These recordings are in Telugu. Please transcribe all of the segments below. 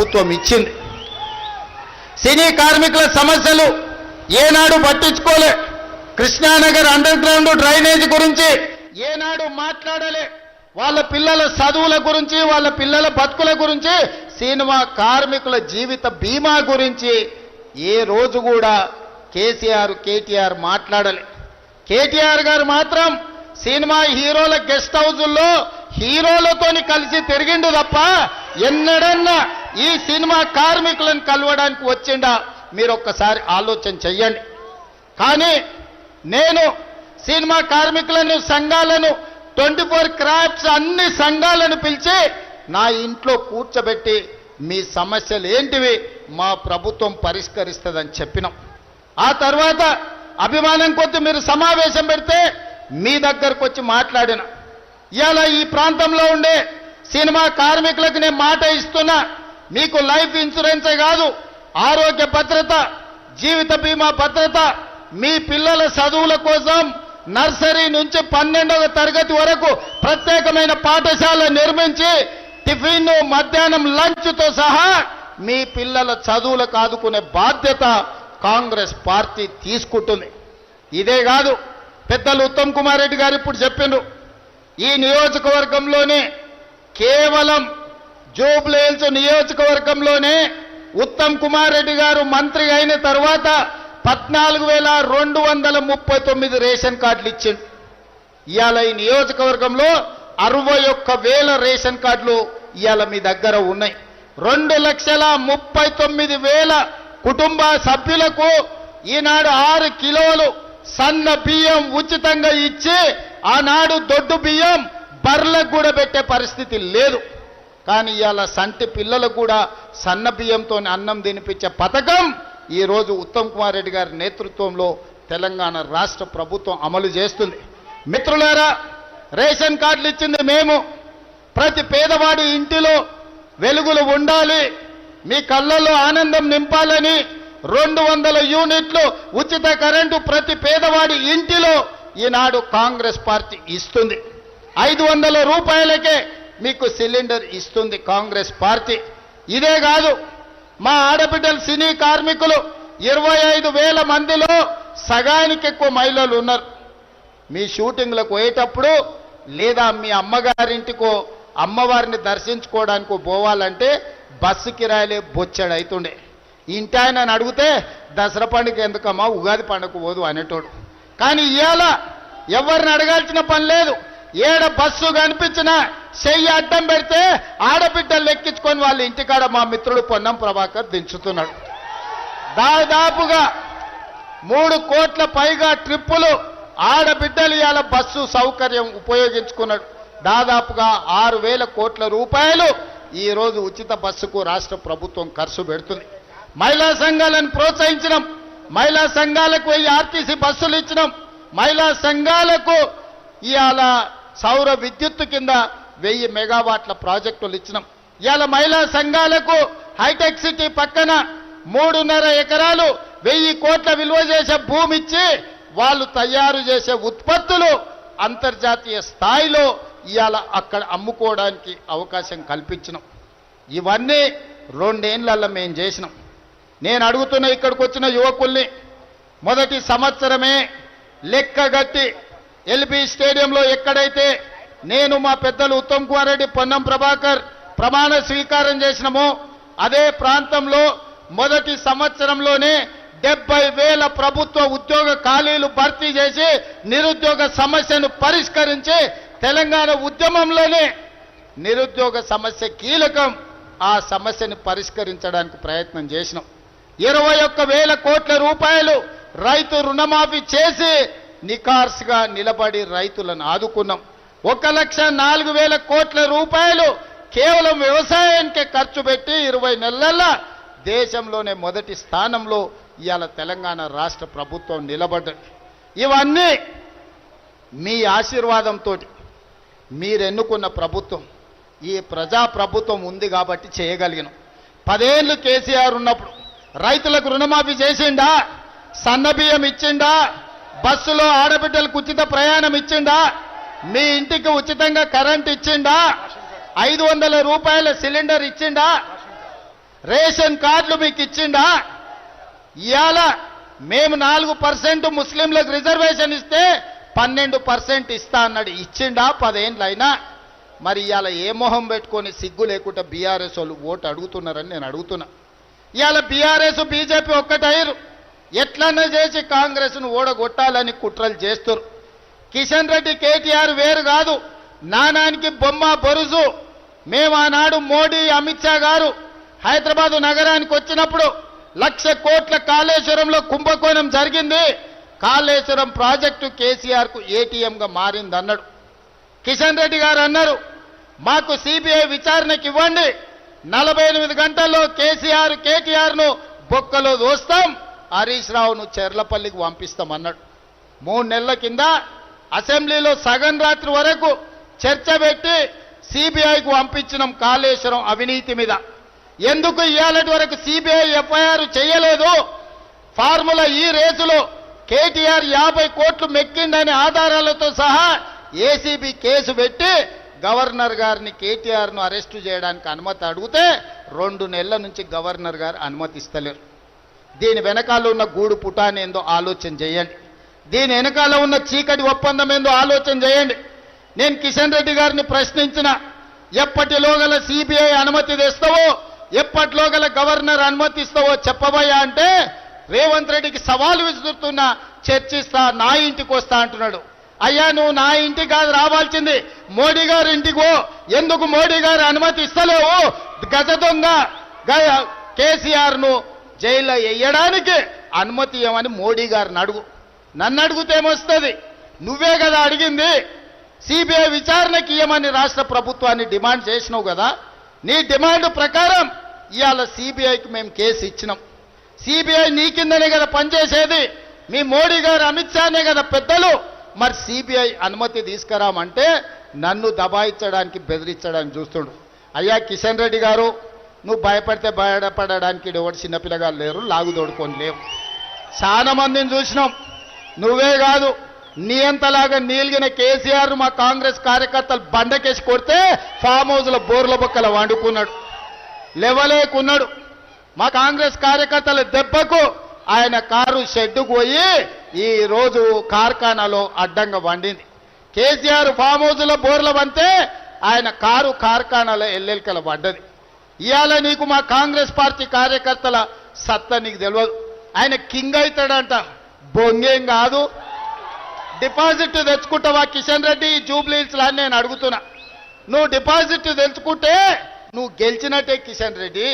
ప్రభుత్వం ఇచ్చింది. సినీ కార్మికుల సమస్యలు ఏనాడు పట్టించుకోలే. కృష్ణానగర్ అండర్ గ్రౌండ్ డ్రైనేజ్ గురించి ఏనాడు మాట్లాడలే. వాళ్ళ పిల్లల చదువుల గురించి, వాళ్ళ పిల్లల బతుకుల గురించి, సినిమా కార్మికుల జీవిత బీమా గురించి ఏ రోజు కూడా కేటీఆర్ మాట్లాడలే. కేటీఆర్ గారు మాత్రం సినిమా హీరోల గెస్ట్ హౌజుల్లో హీరోలతోని కలిసి తిరిగిండు తప్ప ఎన్నడన్నా ఈ సినిమా కార్మికులను కలవడానికి వచ్చిండా మీరు ఒక్కసారి ఆలోచన చెయ్యండి. కానీ నేను సినిమా కార్మికులను, సంఘాలను, 24 క్రాఫ్ట్స్ అన్ని సంఘాలను పిలిచి నా ఇంట్లో కూర్చోబెట్టి మీ సమస్యలు ఏంటివి మా ప్రభుత్వం పరిష్కరిస్తుందని చెప్పినాం. ఆ తర్వాత అభిమానం కొద్ది మీరు సమావేశం పెడితే మీ దగ్గరకు వచ్చి మాట్లాడిన. ఇవాళ ఈ ప్రాంతంలో ఉండే సినిమా కార్మికులకు నేను మాట ఇస్తున్నా, మీకు లైఫ్ ఇన్సూరెన్సే కాదు, ఆరోగ్య భద్రత, జీవిత బీమా భద్రత, మీ పిల్లల చదువుల కోసం నర్సరీ నుంచి 12వ తరగతి వరకు ప్రత్యేకమైన పాఠశాల నిర్మించి టిఫిన్, మధ్యాహ్నం లంచ్తో సహా మీ పిల్లల చదువులకు ఆదుకునే బాధ్యత కాంగ్రెస్ పార్టీ తీసుకుంటుంది. ఇదే కాదు, పెద్దలు ఉత్తమ్ కుమార్ రెడ్డి గారు ఇప్పుడు చెప్పిండ్రు, ఈ నియోజకవర్గంలోనే కేవలం జూబ్లీహిల్స్ నియోజకవర్గంలోనే ఉత్తమ్ కుమార్ రెడ్డి గారు మంత్రి అయిన తర్వాత 14,239 రేషన్ కార్డులు ఇచ్చిండు. ఇవాళ ఈ నియోజకవర్గంలో 61,000 రేషన్ కార్డులు ఇవాళ మీ దగ్గర ఉన్నాయి. 2,39,000 కుటుంబ సభ్యులకు ఈనాడు 6 కిలోలు సన్న బియ్యం ఉచితంగా ఇచ్చి ఆనాడు దొడ్డు బియ్యం బర్లకు కూడా పెట్టే పరిస్థితి లేదు. కానీ ఇవాళ సంటి పిల్లలకు కూడా సన్న బియ్యంతో అన్నం తినిపించే పథకం ఈరోజు ఉత్తమ్ కుమార్ రెడ్డి గారి నేతృత్వంలో తెలంగాణ రాష్ట్ర ప్రభుత్వం అమలు చేస్తుంది. మిత్రులారా, రేషన్ కార్డులు ఇచ్చింది మేము. ప్రతి పేదవాడి ఇంటిలో వెలుగులు ఉండాలి, మీ కళ్ళల్లో ఆనందం నింపాలని 200 యూనిట్లు ఉచిత కరెంటు ప్రతి పేదవాడి ఇంటిలో ఈనాడు కాంగ్రెస్ పార్టీ ఇస్తుంది. 500 రూపాయలకే మీకు సిలిండర్ ఇస్తుంది కాంగ్రెస్ పార్టీ. ఇదే కాదు, మా ఆడబిడ్డలు సినీ కార్మికులు 25,000 మందిలో సగానికి ఎక్కువ మహిళలు ఉన్నారు. మీ షూటింగ్లకు పోయేటప్పుడు లేదా మీ అమ్మగారింటికో అమ్మవారిని దర్శించుకోవడానికో పోవాలంటే బస్సు కిరాయిలే బొచ్చాడు అవుతుండే. ఇంటి ఆయన అడిగితే దసరా పండుగ ఎందుకమ్మా, ఉగాది పండుగ పోదు అనేటోడు. కానీ ఇవాళ ఎవరిని అడగాల్సిన పని లేదు. ఏడ బస్సు కనిపించినా చెయ్యి అడ్డం పెడితే ఆడబిడ్డలు ఎక్కించుకొని వాళ్ళ ఇంటికాడ మా మిత్రుడు పొన్నం ప్రభాకర్ దించుతున్నాడు. దాదాపుగా 3 కోట్ల పైగా ట్రిప్పులు ఆడబిడ్డలు ఇవాళ బస్సు సౌకర్యం ఉపయోగించుకున్నాడు. దాదాపుగా 6,000 కోట్ల రూపాయలు ఈరోజు ఉచిత బస్సుకు రాష్ట్ర ప్రభుత్వం ఖర్చు పెడుతుంది. మహిళా సంఘాలను ప్రోత్సహించడం, మహిళా సంఘాలకు 1000 ఆర్టీసీ బస్సులు ఇచ్చడం, మహిళా సంఘాలకు ఇవాళ సౌర విద్యుత్తు కింద 1000 మెగావాట్ల ప్రాజెక్టులు ఇచ్చినాం. ఇవాళ మహిళా సంఘాలకు హైటెక్ సిటీ పక్కన 3.5 ఎకరాలు 1000 కోట్ల విలువ చేసే భూమి ఇచ్చి వాళ్ళు తయారు చేసే ఉత్పత్తులు అంతర్జాతీయ స్థాయిలో ఇవాళ అక్కడ అమ్ముకోవడానికి అవకాశం కల్పించినాం. ఇవన్నీ 2 ఏళ్లలో మేము చేసినాం. నేను అడుగుతున్న ఇక్కడికి వచ్చిన యువకుల్ని, మొదటి సంవత్సరమే లెక్కగట్టి ఎల్బీ స్టేడియంలో ఎక్కడైతే నేను మా పెద్దలు ఉత్తమ్ కుమార్ రెడ్డి, పొన్నం ప్రభాకర్ ప్రమాణ స్వీకారం చేసినామో అదే ప్రాంతంలో మొదటి సంవత్సరంలోనే 70,000 ప్రభుత్వ ఉద్యోగ ఖాళీలు భర్తీ చేసి నిరుద్యోగ సమస్యను పరిష్కరించి తెలంగాణ ఉద్యమంలోనే నిరుద్యోగ సమస్య కీలకం, ఆ సమస్యను పరిష్కరించడానికి ప్రయత్నం చేసినాం. 21,000 కోట్ల రూపాయలు రైతు రుణమాఫీ చేసి నికార్స్గా నిలబడి రైతులను ఆదుకున్నాం. 1,04,000 కోట్ల రూపాయలు కేవలం వ్యవసాయానికే ఖర్చు పెట్టి 20 నెలల్లో దేశంలోనే మొదటి స్థానంలో ఇవాళ తెలంగాణ రాష్ట్ర ప్రభుత్వం నిలబడ్డది. ఇవన్నీ మీ ఆశీర్వాదంతో మీరు ఎన్నుకున్న ప్రభుత్వం, ఈ ప్రజా ప్రభుత్వం ఉంది కాబట్టి చేయగలిగినాం. 10 ఏళ్ళు కేసీఆర్ ఉన్నప్పుడు రైతులకు రుణమాఫీ చేసిండా, సన్నబియ్యం ఇచ్చిండా, బస్సులో ఆడబిడ్డలకు ఉచిత ప్రయాణం ఇచ్చిండా, మీ ఇంటికి ఉచితంగా కరెంట్ ఇచ్చిండా, 500 రూపాయల సిలిండర్ ఇచ్చిండా, రేషన్ కార్డులు మీకు ఇచ్చిండా? ఇవాళ మేము 4% ముస్లింలకు రిజర్వేషన్ ఇస్తే 12% ఇస్తా అన్నాడు. ఇచ్చిండా? 10 ఏళ్ళైనా. మరి ఇవాళ ఏ మొహం పెట్టుకొని సిగ్గు లేకుండా బీఆర్ఎస్ వాళ్ళు ఓటు అడుగుతున్నారని నేను అడుగుతున్నా. ఇవాళ బీఆర్ఎస్ బీజేపీ ఒక్కటయ్యారు. ఎట్లన్నా చేసి కాంగ్రెస్ను ఓడగొట్టాలని కుట్రలు చేస్తారు. కిషన్ రెడ్డి కేటీఆర్ వేరు కాదు, నానానికి బొమ్మ బొరుజు. మేము ఆనాడు మోడీ అమిత్ షా గారు హైదరాబాదు నగరానికి వచ్చినప్పుడు 1,00,000 కోట్ల కాళేశ్వరంలో కుంభకోణం జరిగింది, కాళేశ్వరం ప్రాజెక్టు కేసీఆర్కు ఏటీఎంగా మారింది అన్నాడు. కిషన్ రెడ్డి గారు అన్నారు, మాకు సిబిఐ విచారణకి ఇవ్వండి, 48 గంటల్లో కేటీఆర్ను బొక్కలో దోస్తాం, హరీష్ రావును చెర్లపల్లికి పంపిస్తాం అన్నాడు. 3 నెలల కింద అసెంబ్లీలో సగం రాత్రి వరకు చర్చ పెట్టి సిబిఐకు పంపించినాం కాళేశ్వరం అవినీతి మీద. ఎందుకు ఇవాళటి వరకు సిబిఐ ఎఫ్ఐఆర్ చేయలేదు? ఫార్ములా ఈ రేసులో కేటీఆర్ 50 కోట్లు మెక్కిండనే ఆధారాలతో సహా ఏసీబీ కేసు పెట్టి గవర్నర్ గారిని కేటీఆర్ను అరెస్టు చేయడానికి అనుమతి అడిగితే 2 నెలల నుంచి గవర్నర్ గారు అనుమతిస్తలేరు. దీని వెనకాల ఉన్న గూడు పుటాని ఏందో ఆలోచన చేయండి. దీని వెనకాల ఉన్న చీకటి ఒప్పందం ఏందో ఆలోచన చేయండి. నేను కిషన్ రెడ్డి గారిని ప్రశ్నించిన, ఎప్పటిలోగల సిబిఐ అనుమతి తెస్తావో, ఎప్పటిలోగల గవర్నర్ అనుమతిస్తావో చెప్పబోయా అంటే రేవంత్ రెడ్డికి సవాలు విసురుతున్నా, చర్చిస్తా, నా ఇంటికి వస్తా అంటున్నాడు. అయ్యా నువ్వు నా ఇంటికి కాదు రావాల్సింది, మోడీ గారి ఇంటికి. ఎందుకు మోడీ గారు అనుమతి ఇస్తలేవు? గజ దొంగ కేసీఆర్ను జైల్లో వేయడానికి అనుమతి ఇవ్వమని మోడీ గారిని అడుగు. నన్ను అడిగితే ఏమొస్తుంది? నువ్వే కదా అడిగింది. సిబిఐ విచారణకి ఇవ్వమని రాష్ట్ర ప్రభుత్వాన్ని డిమాండ్ చేసినావు కదా. నీ డిమాండ్ ప్రకారం ఇవాళ సిబిఐకి మేము కేసు ఇచ్చినాం. సిబిఐ నీ కిందనే కదా పనిచేసేది, మీ మోడీ గారు అమిత్ షానే కదా పెద్దలు. మరి సిబిఐ అనుమతి తీసుకురామంటే నన్ను దబాయించడానికి బెదిరించడానికి చూస్తుండు. అయ్యా కిషన్ రెడ్డి గారు, నువ్వు భయపడితే భయపడడానికి ఎవరు చిన్నపిల్లగారు లేరు, లాగుదోడుకొని లేవు. చాలా మందిని చూసినాం. నువ్వే కాదు, నీ అంతలాగా నీలిగిన కేసీఆర్ మా కాంగ్రెస్ కార్యకర్తలు బండకేసి కొడితే ఫామ్ హౌస్లో బోర్ల బొక్కల వండుకున్నాడు, లేవలేకున్నాడు. మా కాంగ్రెస్ కార్యకర్తల దెబ్బకు ఆయన కారు షెడ్డుకు పోయి ఈ రోజు కార్ఖానాలో అడ్డంగా వండింది. కేసీఆర్ ఫామ్ హౌస్లో బోర్ల వంతే ఆయన కారు కార్ఖానాలో ఎల్లెల్కల పడ్డది. ఇవాళ నీకు మా కాంగ్రెస్ పార్టీ కార్యకర్తల సత్తా నీకు తెలియదు. ఆయన కింగ్ అవుతాడంట, బొంగేం కాదు. డిపాజిట్ తెచ్చుకుంటావా కిషన్ రెడ్డి? ఈ జూబ్లీహిల్స్ అని నేను అడుగుతున్నా. నువ్వు డిపాజిట్ తెచ్చుకుంటే నువ్వు గెలిచినట్టే కిషన్ రెడ్డి.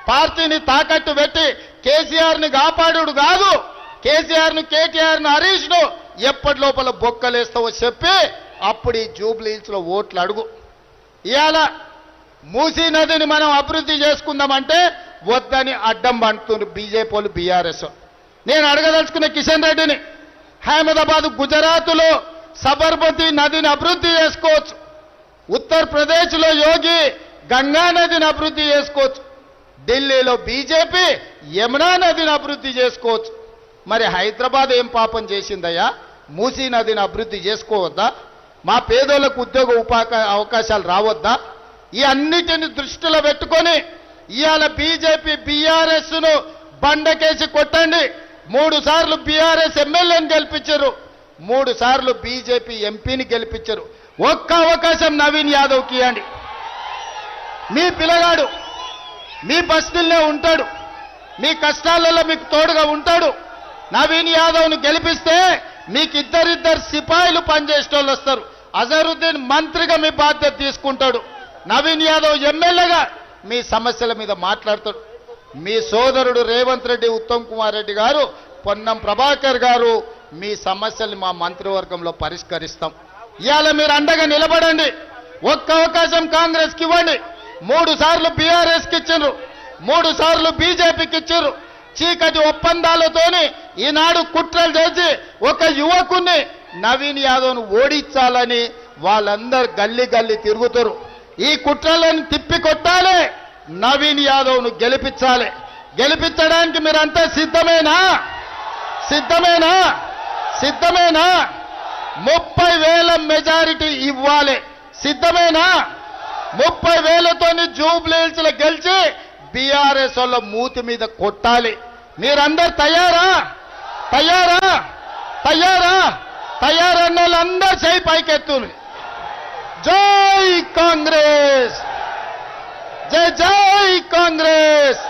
పార్టీని తాకట్టు పెట్టి కేసీఆర్ని కాపాడు కాదు, కేసీఆర్ను కేటీఆర్ను హరీష్ను ఎప్పటి లోపల బొక్కలేస్తావో చెప్పి అప్పుడు ఈ జూబ్లీహిల్స్లో ఓట్లు అడుగు. ఇవాళ మూసీ నదిని మనం అభివృద్ధి చేసుకుందామంటే వద్దని అడ్డం పండుతున్నారు బీజేపీ వాళ్ళు, బీఆర్ఎస్. నేను అడగదలుచుకున్న కిషన్ రెడ్డిని, అహ్మదాబాద్ గుజరాత్లో సబర్మతి నదిని అభివృద్ధి చేసుకోవచ్చు, ఉత్తరప్రదేశ్లో యోగి గంగా నదిని అభివృద్ధి చేసుకోవచ్చు, ఢిల్లీలో బీజేపీ యమునా నదిని అభివృద్ధి చేసుకోవచ్చు. మరి హైదరాబాద్ ఏం పాపం చేసిందయ్యా? మూసీ నదిని అభివృద్ధి చేసుకోవద్దా? మా పేదోళ్లకు ఉద్యోగ అవకాశాలు రావద్దా? ఈ అన్నిటిని దృష్టిలో పెట్టుకొని ఇవాళ బీజేపీ బీఆర్ఎస్ను బండకేసి కొట్టండి. 3 సార్లు బీఆర్ఎస్ ఎమ్మెల్యేని గెలిపించారు, 3 సార్లు బీజేపీ ఎంపీని గెలిపించారు. ఒక్క అవకాశం నవీన్ యాదవ్కి ఇవ్వండి. మీ పిల్లగాడు మీ బస్తీల్లో ఉంటాడు, మీ కష్టాలలో మీకు తోడుగా ఉంటాడు. నవీన్ యాదవ్ను గెలిపిస్తే మీకు ఇద్దరిద్దరు సిపాయిలు పనిచేసేటోళ్ళు వస్తారు. అజరుద్దీన్ మంత్రిగా మీ బాధ్యత తీసుకుంటాడు, నవీన్ యాదవ్ ఎమ్మెల్యేగా మీ సమస్యల మీద మాట్లాడతాడు. మీ సోదరుడు రేవంత్ రెడ్డి, ఉత్తమ్ కుమార్ రెడ్డి గారు, పొన్నం ప్రభాకర్ గారు మీ సమస్యల్ని మా మంత్రివర్గంలో పరిష్కరిస్తాం. ఇవాళ మీరు అండగా నిలబడండి. ఒక్క అవకాశం కాంగ్రెస్కి ఇవ్వండి. 3 సార్లు బీఆర్ఎస్కి ఇచ్చారు, 3 సార్లు బీజేపీకి ఇచ్చారు. చీకటి ఒప్పందాలతోని ఈనాడు కుట్రలు చేసి ఒక యువకుని నవీన్ యాదవ్ను ఓడించాలని వాళ్ళందరూ గల్లీ గల్లీ తిరుగుతారు. ఈ కుట్రలను తిప్పికొట్టాలి, నవీన్ యాదవ్ను గెలిపించాలి. గెలిపించడానికి మీరంతా సిద్ధమేనా? సిద్ధమేనా? సిద్ధమేనా? 30,000 మెజారిటీ ఇవ్వాలి. సిద్ధమేనా? 30,000తోని జూబ్లీహిల్స్లో గెలిచి బీఆర్ఎస్ వాళ్ళ మూతి మీద కొట్టాలి. మీరందరు తయారా? తయారా? తయారా? తయారన్న వాళ్ళందరూ చేయి పైకెత్తుని. జై కాంగ్రెస్, జై జై కాంగ్రెస్.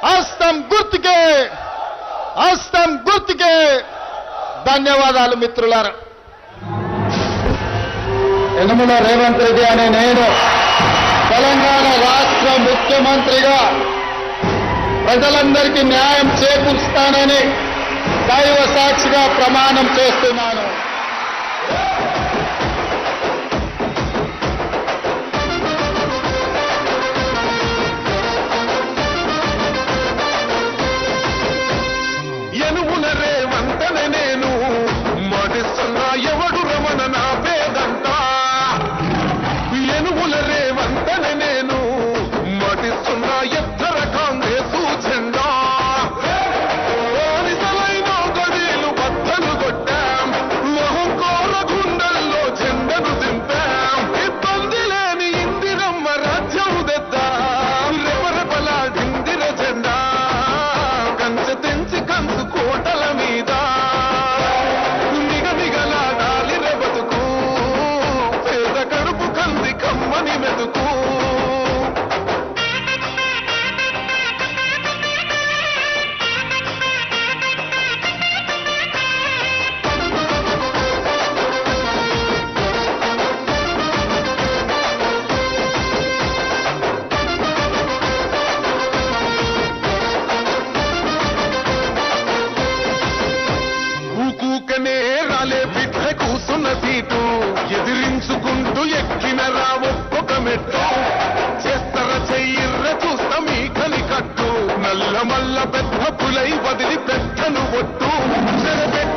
హస్తం గుర్తుకే, హస్తం గుర్తుకే. ధన్యవాదాలు మిత్రులారా. యనమల రేవంత్ రెడ్డి అనే నేను తెలంగాణ రాష్ట్ర ముఖ్యమంత్రిగా ప్రజలందరికీ న్యాయం చేకూరుస్తానని దైవ సాక్షిగా ప్రమాణం చేస్తున్నాను. యనుమల రేవంతనే నేను మడిస్తున్నా ఎవడు రమణ నా పేదంట. యనుమల రేవంతనే నేను మడిస్తున్నా ఎత్తర కాంగ్రెసు జెండా. బానిసలైన గడీలు బద్దలు కొట్టాం, మొహం కోర గుండెల్లో జెండను దింపాం. ఇబ్బంది లేని ఇందిరమ్మ రాజ్యం తెద్దాం, రెపరెపలాడిందిర జెండా. కంచె తెంచి కంచు కోటల మీద నిగనిగలాడాలి రెబతుకు, పేద కడుపు కంది కమ్మని మెతుకు. ఊకూకనే రాలే బిడ్డ కూసున్న సీటు, ఎదిరించుకుంటూ ఎక్కిన రా ఒక్కొక్క మెట్టు. చేస్తర చెయ్యిర్ర చూస్తా మీ కని కట్టు, నల్ల మల్ల పెద్ద పులై వదిలి పెట్టను ఒట్టు. చెరబెట్టి